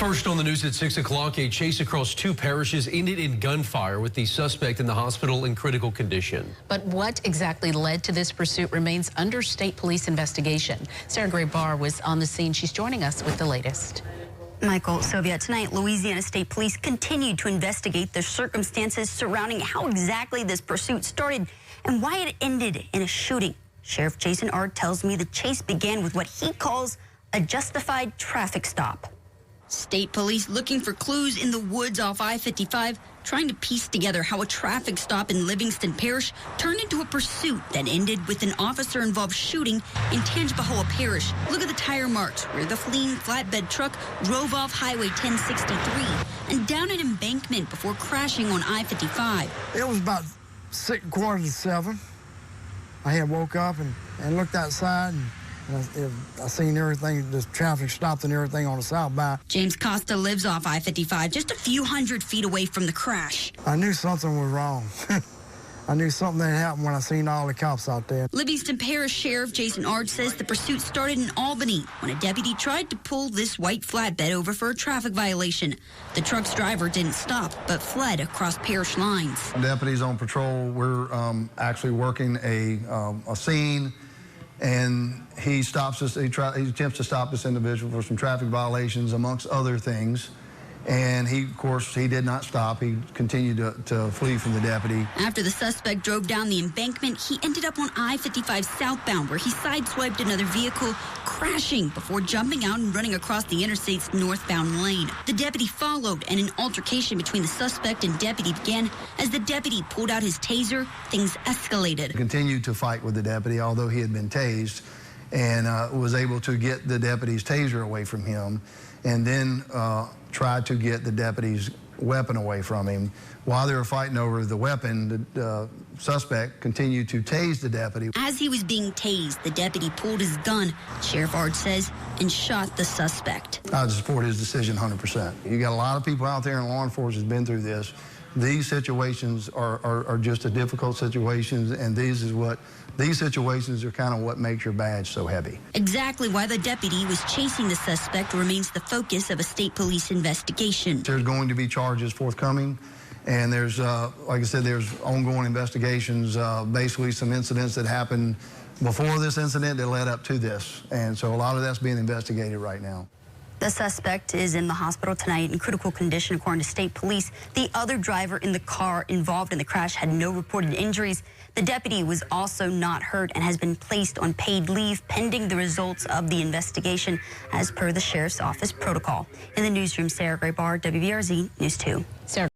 First on the news at 6 o'clock, a chase across two parishes ended in gunfire with the suspect in the hospital in critical condition. But what exactly led to this pursuit remains under state police investigation. Sarah Gray Barr was on the scene. She's joining us with the latest. Michael, Sylvia, tonight Louisiana State Police continued to investigate the circumstances surrounding how exactly this pursuit started and why it ended in a shooting. Sheriff Jason Ard tells me the chase began with what he calls a justified traffic stop. State police looking for clues in the woods off I-55, trying to piece together how a traffic stop in Livingston Parish turned into a pursuit that ended with an officer-involved shooting in Tangipahoa Parish. Look at the tire marks where the fleeing flatbed truck drove off Highway 1063 and down an embankment before crashing on I-55. It was about 6:15. I had woke up and looked outside and I seen everything, the traffic stopped and everything on the southbound. James Costa lives off I-55, just a few hundred feet away from the crash. I knew something was wrong. I knew something had happened when I seen all the cops out there. Livingston Parish Sheriff Jason Ard says the pursuit started in Albany when a deputy tried to pull this white flatbed over for a traffic violation. The truck's driver didn't stop, but fled across parish lines. Deputies on patrol, we're actually working a scene, and he stops us. He attempts to stop this individual for some traffic violations, amongst other things. And of course, he did not stop. He continued to flee from the deputy. After the suspect drove down the embankment, he ended up on I-55 southbound, where he sideswiped another vehicle, crashing before jumping out and running across the interstate's northbound lane. The deputy followed, and an altercation between the suspect and deputy began. As the deputy pulled out his taser, things escalated. He continued to fight with the deputy, although he had been tased, and was able to get the deputy's taser away from him, and then tried to get the deputy's weapon away from him. While they were fighting over the weapon, the suspect continued to tase the deputy. As he was being tased, the deputy pulled his gun, Sheriff Ard says, and shot the suspect. I support his decision 100%. You got a lot of people out there in law enforcement who's been through this. These situations are just a difficult situations, and these situations are kind of what makes your badge so heavy. Exactly why the deputy was chasing the suspect remains the focus of a state police investigation. There's going to be charges forthcoming, and there's, like I said, there's ongoing investigations, basically some incidents that happened before this incident that led up to this, and so a lot of that's being investigated right now. The suspect is in the hospital tonight in critical condition, according to state police. The other driver in the car involved in the crash had no reported injuries. The deputy was also not hurt and has been placed on paid leave pending the results of the investigation as per the sheriff's office protocol. In the newsroom, Sarah Gray Barr, WBRZ News 2. Sarah.